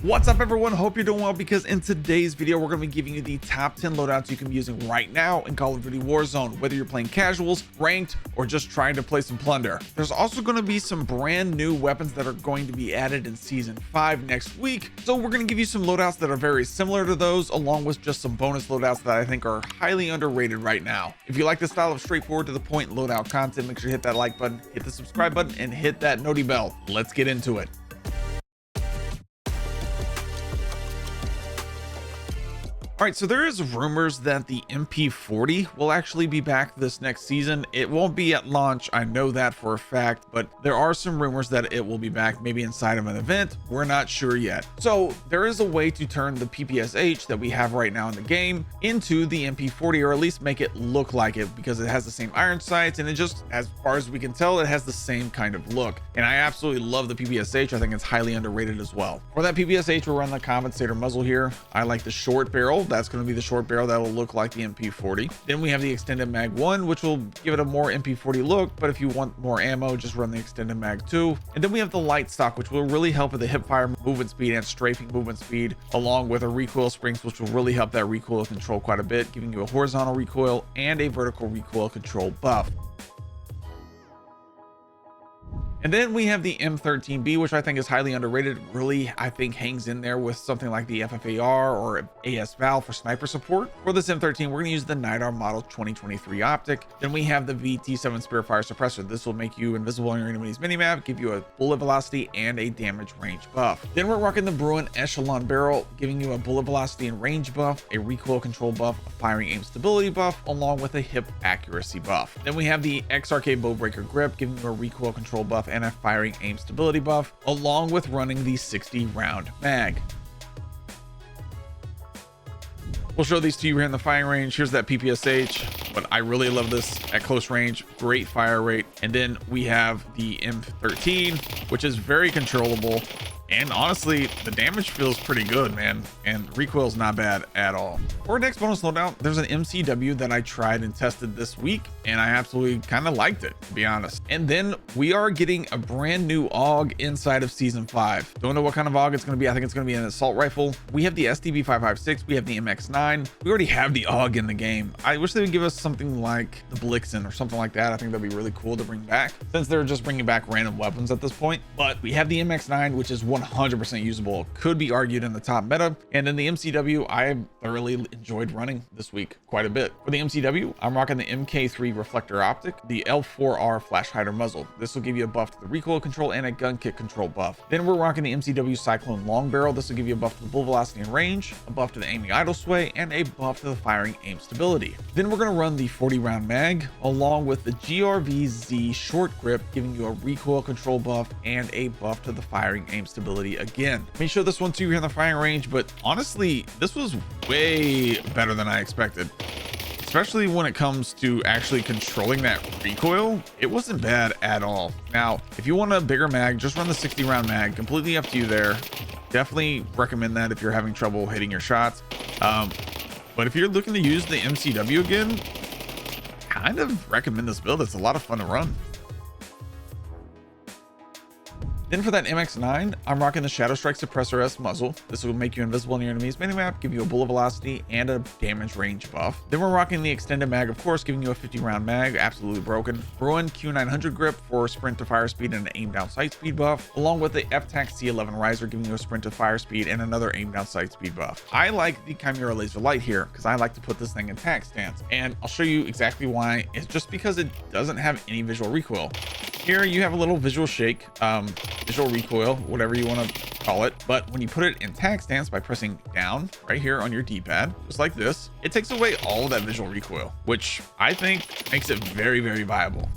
What's up everyone, hope you're doing well, because in today's video we're going to be giving you the top 10 loadouts you can be using right now in Call of Duty Warzone, whether you're playing casuals, ranked, or just trying to play some plunder. There's also going to be some brand new weapons that are going to be added in season 5 next week, so we're going to give you some loadouts that are very similar to those, along with just some bonus loadouts that I think are highly underrated right now. If you like this style of straightforward to the point loadout content, make sure you hit that like button, hit the subscribe button, and hit that noti bell. Let's get into it. All right, so there is rumors that the MP40 will actually be back this next season. It won't be at launch, I know that for a fact, but there are some rumors that it will be back, maybe inside of an event. We're not sure yet. So there is a way to turn the PPSH that we have right now in the game into the MP40, or at least make it look like it, because it has the same iron sights, and it just, as far as we can tell, it has the same kind of look. And I absolutely love the PPSH. I think it's highly underrated as well. For that PPSH, we'll run the compensator muzzle here. I like the short barrel. That's going to be the short barrel that will look like the MP40. Then we have the extended mag 1, which will give it a more MP40 look, but if you want more ammo, just run the extended mag 2. And then we have the light stock, which will really help with the hip fire movement speed and strafing movement speed, along with a recoil springs, which will really help that recoil control quite a bit, giving you a horizontal recoil and a vertical recoil control buff. And then we have the M13B, which I think is highly underrated. Really, I think hangs in there with something like the FFAR or AS Val for sniper support. For this M13, we're going to use the Nightar model 2023 optic. Then we have the VT7 Spiritfire suppressor. This will make you invisible on your enemy's minimap, give you a bullet velocity and a damage range buff. Then we're rocking the Bruin Echelon barrel, giving you a bullet velocity and range buff, a recoil control buff, a firing aim stability buff, along with a hip accuracy buff. Then we have the XRK Bowbreaker grip, giving you a recoil control buff and a firing aim stability buff, along with running the 60 round mag. We'll show these to you here in the firing range. Here's that PPSH, but I really love this at close range, great fire rate. And then we have the M13, which is very controllable, and honestly the damage feels pretty good, man, and recoil is not bad at all. For our next bonus loadout, there's an MCW that I tried and tested this week, and I absolutely kind of liked it, to be honest. And then we are getting a brand new AUG inside of season 5. Don't know what kind of AUG it's going to be. I think it's going to be an assault rifle. We have the STB556, we have the MX9. We already have the AUG in the game. I wish they would give us something like the Blixen or something like that. I think that'd be really cool to bring back, since they're just bringing back random weapons at this point. But we have the MX9, which is 100% usable, could be argued in the top meta. And then the MCW, I thoroughly enjoyed running this week quite a bit. For the MCW, I'm rocking the MK3 reflector optic, the L4R flash hider muzzle. This will give you a buff to the recoil control and a gun kick control buff. Then we're rocking the MCW Cyclone long barrel. This will give you a buff to the bullet velocity and range, a buff to the aiming idle sway, and a buff to the firing aim stability. Then we're going to run the 40 round mag, along with the GRVZ short grip, giving you a recoil control buff and a buff to the firing aim stability again. Let me show this one to you here in the firing range, but honestly, this was way better than I expected, especially when it comes to actually controlling that recoil. It wasn't bad at all. Now, if you want a bigger mag, just run the 60 round mag, completely up to you there. Definitely recommend that if you're having trouble hitting your shots. But if you're looking to use the MCW again, kind of recommend this build. It's a lot of fun to run. Then for that MX9, I'm rocking the Shadow Strike Suppressor S muzzle. This will make you invisible on your enemy's minimap, give you a bullet velocity and a damage range buff. Then we're rocking the extended mag, of course, giving you a 50 round mag, absolutely broken. Bruin Q900 grip for sprint to fire speed and an aim down sight speed buff, along with the FTAC C11 riser, giving you a sprint to fire speed and another aim down sight speed buff. I like the Chimera laser light here because I like to put this thing in tac stance, and I'll show you exactly why. It's just because it doesn't have any visual recoil. Here you have a little visual shake, visual recoil, whatever you want to call it, but when you put it in tac stance by pressing down right here on your D-pad, just like this, it takes away all of that visual recoil, which I think makes it very, very viable.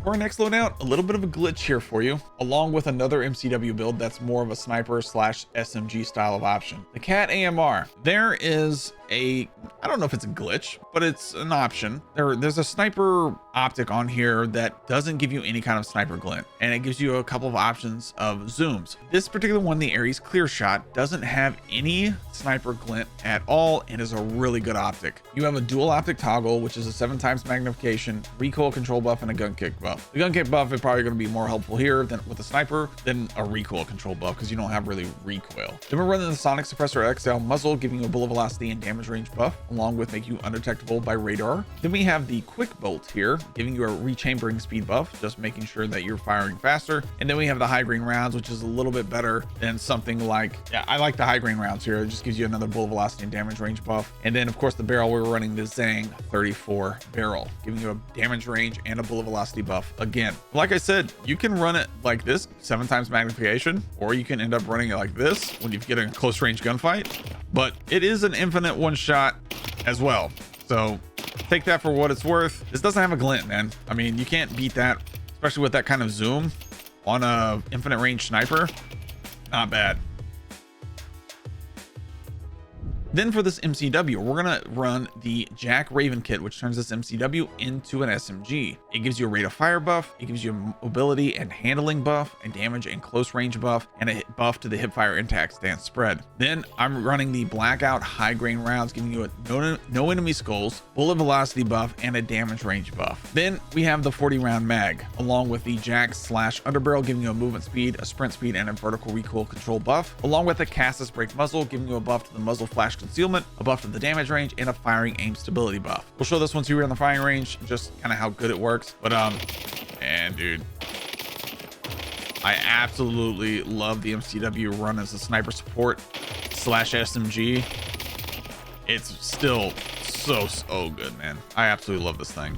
For our next loadout, a little bit of a glitch here for you, along with another MCW build that's more of a sniper slash SMG style of option. The KATT-AMR. There is a, I don't know if it's a glitch, but it's an option. There's a sniper optic on here that doesn't give you any kind of sniper glint, and it gives you a couple of options of zooms. This particular one, the Ares Clear Shot, doesn't have any sniper glint at all and is a really good optic. You have a dual optic toggle, which is a 7x magnification, recoil control buff, and a gun kick buff. buff. The gun kit buff is probably going to be more helpful here than with the sniper than a recoil control buff, because you don't have really recoil. Then we're running the Sonic Suppressor XL muzzle, giving you a bullet velocity and damage range buff, along with make you undetectable by radar. Then we have the quick bolt here, giving you a rechambering speed buff, just making sure that you're firing faster. And then we have the high grain rounds, which is a little bit better than something like, yeah, I like the high grain rounds here. It just gives you another bullet velocity and damage range buff. And then of course the barrel, we're running the Xen 34 barrel, giving you a damage range and a bullet velocity buff. Again, like I said, you can run it like this, 7 times magnification, or you can end up running it like this when you get a close range gunfight, but it is an infinite one shot as well. So take that for what it's worth. This doesn't have a glint, man. I mean, you can't beat that, especially with that kind of zoom on a infinite range sniper. Not bad. Then for this MCW, we're gonna run the Jack Raven kit, which turns this MCW into an SMG. It gives you a rate of fire buff, it gives you a mobility and handling buff, and damage and close range buff, and a buff to the hip fire intact stance spread. Then I'm running the Blackout high grain rounds, giving you a no enemy skulls, bullet velocity buff, and a damage range buff. Then we have the 40 round mag, along with the Jack /underbarrel, giving you a movement speed, a sprint speed, and a vertical recoil control buff, along with the Cassis brake muzzle, giving you a buff to the muzzle flash concealment, a buff to the damage range, and a firing aim stability buff. We'll show this one to you in the firing range, just kind of how good it works. But and dude, I absolutely love the MCW run as a sniper support /SMG. It's still so good, man. I absolutely love this thing.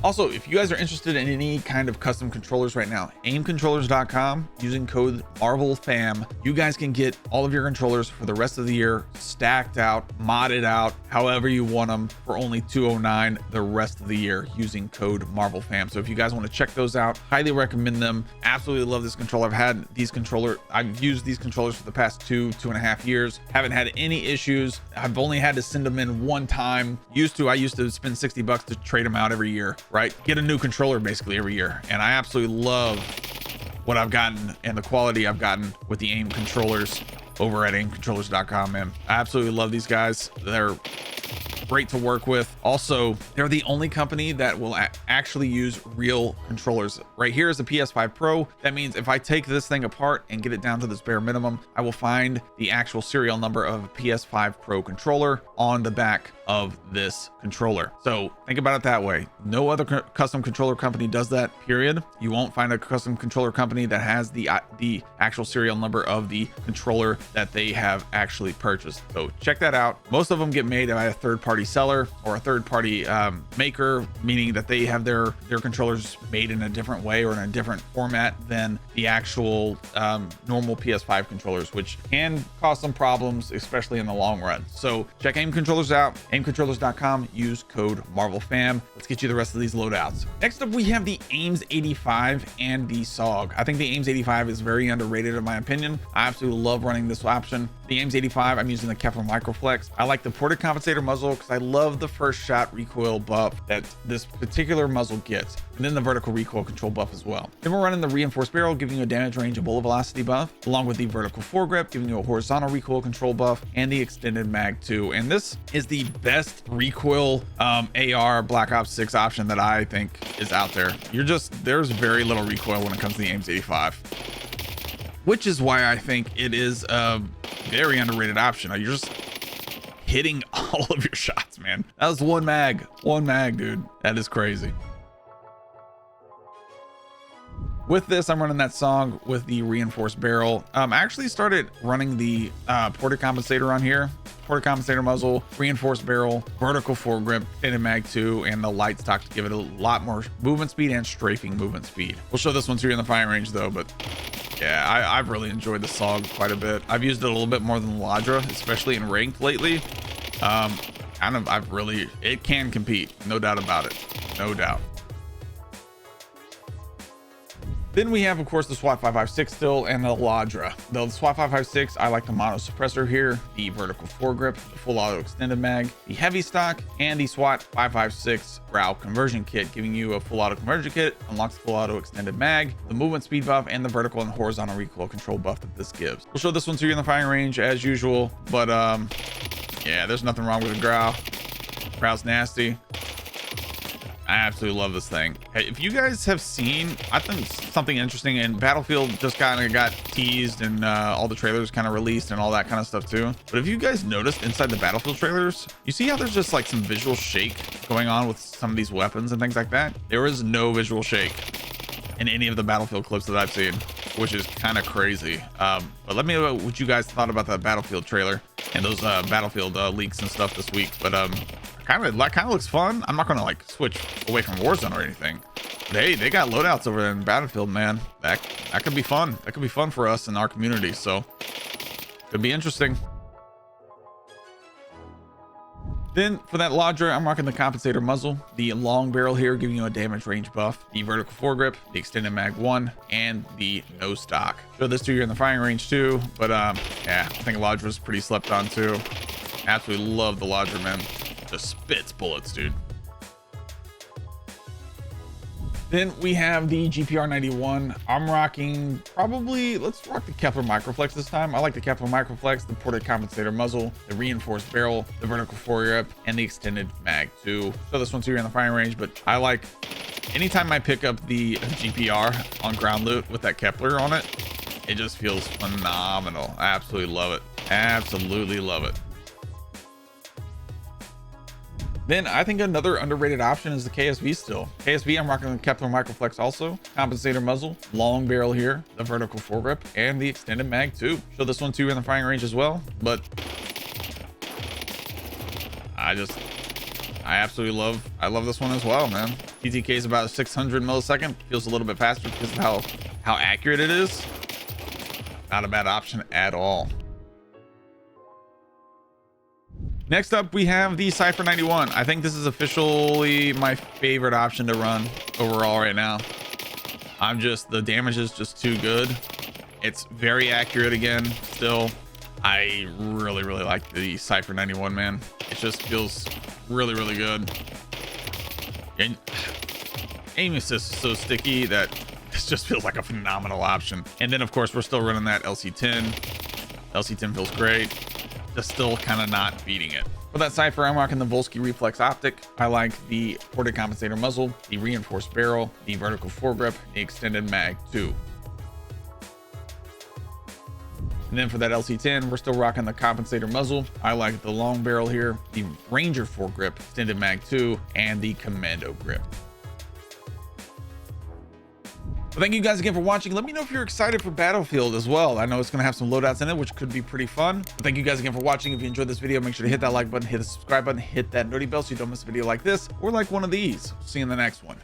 Also, if you guys are interested in any kind of custom controllers right now, aimcontrollers.com, using code MarvelFam, you guys can get all of your controllers for the rest of the year stacked out, modded out, however you want them, for only $209 the rest of the year using code MarvelFam. So if you guys want to check those out, highly recommend them. Absolutely love this controller. I've used these controllers for the past 2.5 years. Haven't had any issues. I've only had to send them in one time. I used to spend $60 to trade them out every year. Right, get a new controller basically every year, and I absolutely love what I've gotten and the quality I've gotten with the aim controllers over at aimcontrollers.com, man. I absolutely love these guys. They're great to work with. Also, they're the only company that will actually use real controllers. Right here is the PS5 Pro. That means if I take this thing apart and get it down to this bare minimum, I will find the actual serial number of a PS5 Pro controller on the back of this controller. So think about it that way. No other custom controller company does that, period. You won't find a custom controller company that has the actual serial number of the controller that they have actually purchased. So check that out. Most of them get made by a third-party seller or a third-party maker, meaning that they have their controllers made in a different way or in a different format than the actual normal PS5 controllers, which can cause some problems, especially in the long run. So check Aim Controllers out, aimcontrollers.com, use code MarvelFam. Let's get you the rest of these loadouts. Next up, we have the Ames 85 and the SOG. I think the Ames 85 is very underrated in my opinion. I absolutely love running this option. The Ames 85, I'm using the Kepler Microflex. I like the ported compensator muzzle because I love the first shot recoil buff that this particular muzzle gets, and then the vertical recoil control buff as well. Then we're running the reinforced barrel, giving you a damage range and bullet velocity buff, along with the vertical foregrip, giving you a horizontal recoil control buff, and the extended mag 2. And this is the best recoil AR Black Ops 6 option that I think is out there. There's very little recoil when it comes to the Ames 85, which is why I think it is a very underrated option. You're just hitting all of your shots, man. That was one mag, dude. That is crazy. With this, I'm running that song with the reinforced barrel. I actually started running the ported compensator on here. Ported compensator muzzle, reinforced barrel, vertical foregrip, extended mag 2, and the light stock to give it a lot more movement speed and strafing movement speed. We'll show this one to you in the firing range though, but yeah, I've really enjoyed the SOG quite a bit. I've used it a little bit more than Ladra, especially in ranked lately. It can compete, no doubt about it, no doubt. Then we have, of course, the SWAT 556 still and the Ladra. The SWAT 556, I like the mono suppressor here, the vertical foregrip, the full auto extended mag, the heavy stock, and the SWAT 556 brow conversion kit, giving you a full auto conversion kit, unlocks the full auto extended mag, the movement speed buff, and the vertical and horizontal recoil control buff that this gives. We'll show this one to you in the firing range as usual, but yeah, there's nothing wrong with the growl. Growl's nasty. I absolutely love this thing. Hey, if you guys have seen, I think something interesting, and Battlefield just kind of got teased and all the trailers kind of released and all that kind of stuff too. But if you guys noticed inside the Battlefield trailers, you see how there's just like some visual shake going on with some of these weapons and things like that? There is no visual shake in any of the Battlefield clips that I've seen, which is kind of crazy. But let me know what you guys thought about that Battlefield trailer and those Battlefield leaks and stuff this week. But kind of looks fun. I'm not gonna like switch away from Warzone or anything. But hey, they got loadouts over there in Battlefield, man. That could be fun. That could be fun for us in our community. So could be interesting. Then for that Ladra, I'm rocking the compensator muzzle, the long barrel here giving you a damage range buff, the vertical foregrip, the extended mag 1, and the no stock. Show this to you in the firing range too, but yeah, I think Ladra's pretty slept on too. Absolutely love the Ladra, man. Just spits bullets, dude. Then we have the GPR91. I'm rocking probably, let's rock the Kepler Microflex this time. I like the Kepler Microflex, the ported compensator muzzle, the reinforced barrel, the vertical foregrip, and the extended mag 2. So this one's here in the firing range, but I like anytime I pick up the GPR on ground loot with that Kepler on it, it just feels phenomenal. I absolutely love it. Absolutely love it. Then I think another underrated option is the KSV still. KSV, I'm rocking the Kepler Microflex also, compensator muzzle, long barrel here, the vertical foregrip, and the extended mag 2. Show this one too in the firing range as well, but I absolutely love this one as well, man. TTK is about 600 millisecond, feels a little bit faster because of how accurate it is. Not a bad option at all. Next up, we have the Cipher 91. I think this is officially my favorite option to run overall right now. The damage is just too good. It's very accurate again. Still, I really like the Cipher 91, man. It just feels really good. And aim assist is so sticky that this just feels like a phenomenal option. And then of course, we're still running that LC10. LC10 feels great. Just still kind of not beating it. For that Cipher, I'm rocking the Volsky Reflex Optic. I like the ported compensator muzzle, the reinforced barrel, the vertical foregrip, the extended mag 2. And then for that LC10, we're still rocking the compensator muzzle. I like the long barrel here, the Ranger foregrip, extended mag 2, and the commando grip. Well, thank you guys again for watching. Let me know if you're excited for Battlefield as well. I know it's going to have some loadouts in it, which could be pretty fun. But thank you guys again for watching. If you enjoyed this video, make sure to hit that like button, hit the subscribe button, hit that noti bell so you don't miss a video like this or like one of these. See you in the next one.